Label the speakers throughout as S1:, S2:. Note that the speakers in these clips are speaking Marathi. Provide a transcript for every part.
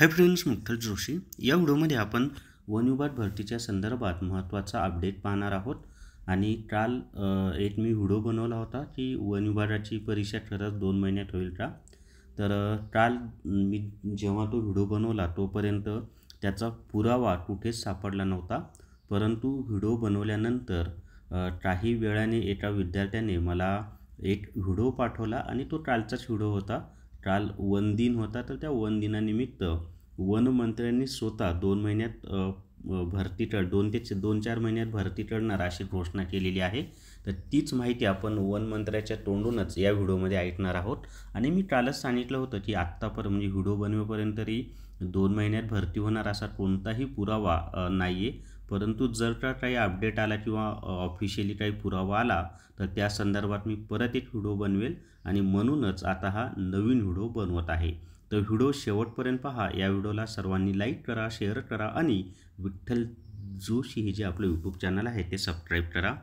S1: Hi friends, मुक्तल Joshi. या व्हिडिओमध्ये आपण वन विभाग भरतीच्या संदर्भात महत्त्वाचा अपडेट पाहणार आहोत। आणि काल एक मी व्हिडिओ बनवला होता की वन विभागाची परीक्षा खरंच 2 महिन्यात होईल का। तर काल मी जेव्हा तो व्हिडिओ बनवला तोपर्यंत त्याचा पुरावा कुठेच सापडला नव्हता, परंतु व्हिडिओ बनवल्यानंतर काही वेळाने एका विद्यार्थ्याने मला एक व्हिडिओ पाठवला आणि तो कालचाच व्हिडिओ होता। काल वन दिन होता, तर त्या वन दिनानिमित्त वन मंत्र्यांनी स्वतः 2 महिन्यात भरती 2 ते 2-4 महिन्यात भरती करणार अशी घोषणा केलेली आहे। तर तीच माहिती आपण वन मंत्र्याच्या तोंडूनच या व्हिडिओमध्ये ऐकणार आहोत। आणि मी कालच सांगितलं होतं की आत्तापर्यंत म्हणजे व्हिडिओ बनवेपर्यंत तरी 2 महिन्यात भरती होणार असा कोणताही पुरावा नाही आहे, परंतु जर का काही अपडेट आला किंवा ऑफिशियली काही पुरावा आला तर त्या संदर्भात मी परत एक व्हिडिओ बनवेल आणि म्हणूनच आता हा नवीन व्हिडिओ बनवत आहे। तर व्हिडिओ शेवटपर्यंत पहा। या व्हिडिओला सर्वांनी लाईक करा, शेअर करा आणि विठ्ठल जोशी हे जे आपलं यूट्यूब चॅनल आहे ते सबस्क्राईब करा।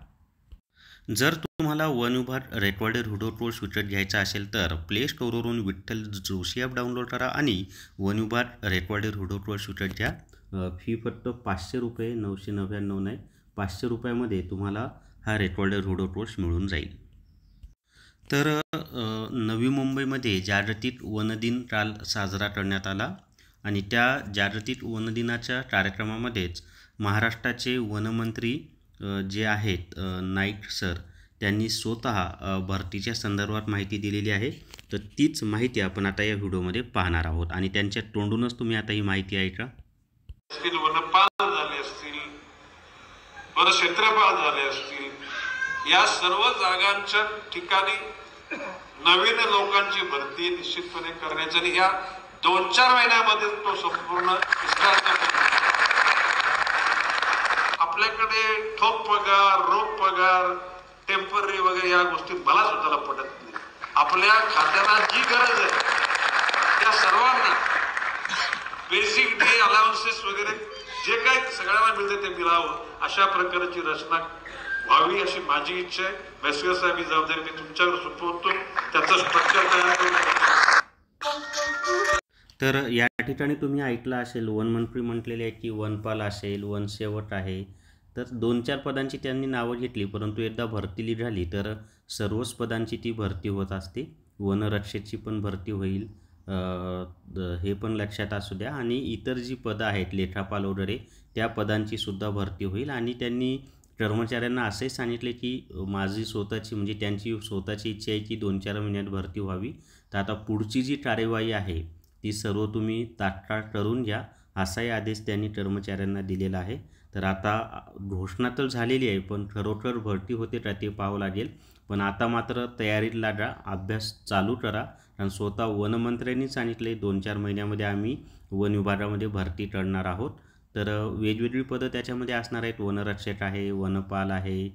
S1: जर तुम्हाला वन विभाग रेकॉर्डेड व्हिडिओ कोर्स विकत घ्यायचा असेल तर प्ले स्टोअरवरून विठ्ठल जोशी ॲप डाउनलोड करा आणि वन विभाग रेकॉर्डेड व्हिडिओ कोर्स विकत घ्या। फी फक्त 500 रुपये, 999 नाही, 500 रुपयामध्ये तुम्हाला हा रेकॉर्डेड व्हिडिओ कोर्स मिळून जाईल। तर नवी मुंबईमध्ये जागतिक वन दिन काल साजरा करण्यात आला आणि त्या जागतिक वन दिनाच्या कार्यक्रमामध्येच महाराष्ट्राचे वनमंत्री जे आहेत नाईक सर, त्यांनी स्वतः भरतीच्या संदर्भात माहिती दिलेली आहे। तर तीच माहिती आपण आता या व्हिडिओमध्ये पाहणार आहोत आणि त्यांच्या तोंडूनच तुम्ही आता ही माहिती ऐका।
S2: वनपाल झाले असतील, वनक्षेत्रपाल झाले असतील, या सर्व जागांच्या ठिकाणी नवीन लोकांची भरती निश्चितपणे करण्याची आणि या 2-4 महिन्यामध्ये तो संपूर्ण आपल्याकडे ठोक पगार, रोख पगार, टेम्पररी वगैरे या गोष्टी मला स्वतःला पटत नाही। आपल्या खात्याला जी गरज आहे त्या सर्वांना बेसिक डे अलाउन्सेस वगैरे जे काही सगळ्यांना मिळते ते मिळावं अशा प्रकारची रचना व्हावी अशी माझी इच्छा आहे। मेसकर साहेब ही जबाबदारी मी तुमच्यावर सोपवतो, त्याचं स्ट्रक्चर तयार करून।
S1: तर या ठिकाणी तुम्ही ऐकलं असेल, वन मंत्री म्हटलेले आहे की वनपाल असेल, वनसेवक आहे, तर 2-4 पदांची त्यांनी नावं घेतली, परंतु एकदा भरती निघाली तर सर्वच पदांची ती भरती होत असते। वनरक्षकाची पण भरती होईल, हे पण लक्षात असू द्या। आणि इतर जी पदं आहेत लेखापाल वगैरे त्या पदांची सुद्धा भरती होईल। आणि त्यांनी कर्मचाऱ्यांना असे सांगितले की माझी स्वतःची म्हणजे त्यांची स्वतःची इच्छा आहे की 2-4 महिन्यात भरती व्हावी। तर आता पुढची जी कार्यवाही आहे ती सर्व तुम्ही तात्काळ करून घ्या असाही आदेश त्यांनी कर्मचाऱ्यांना दिलेला आहे। तर आता घोषणा तर झालेली आहे, पण खरोखर भरती होते का ते पाहावं लागेल। पण आता मात्र तयारीत लागा, अभ्यास चालू करा, कारण स्वतः वनमंत्र्यांनी सांगितले 2-4 महिन्यामध्ये आम्ही वन विभागामध्ये भरती करणार आहोत। तर वेगवेगळी पदं त्याच्यामध्ये असणार आहेत, वनरक्षक आहे, वनपाल आहे,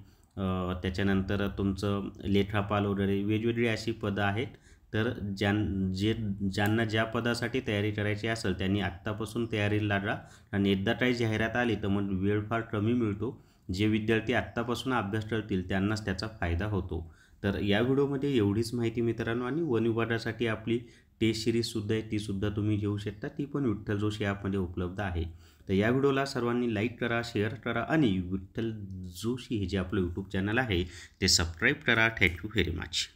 S1: त्याच्यानंतर तुमचं लेखापाल वगैरे वेगवेगळी अशी पदं आहेत। तर ज्यांना ज्या पदासाठी तयारी करायची असेल त्यांनी आत्तापासून तयारीला लागा, आणि एकदा काही जाहिरात आली तर मग वेळ फार कमी मिळतो। जे विद्यार्थी आत्तापासून अभ्यास करतील त्यांनाच त्याचा फायदा होतो। तर या व्हिडिओमध्ये एवढीच माहिती मित्रांनो। आणि वन विभागासाठी आपली टेस्ट सिरीजसुद्धा आहे, तीसुद्धा तुम्ही घेऊ शकता, ती पण विठ्ठल जोशी ॲपमध्ये उपलब्ध आहे। तर या व्हिडिओला सर्वांनी लाईक करा, शेअर करा आणि विठ्ठल जोशी हे जे आपलं यूट्यूब चॅनल आहे ते सबस्क्राईब करा। Thank you very much.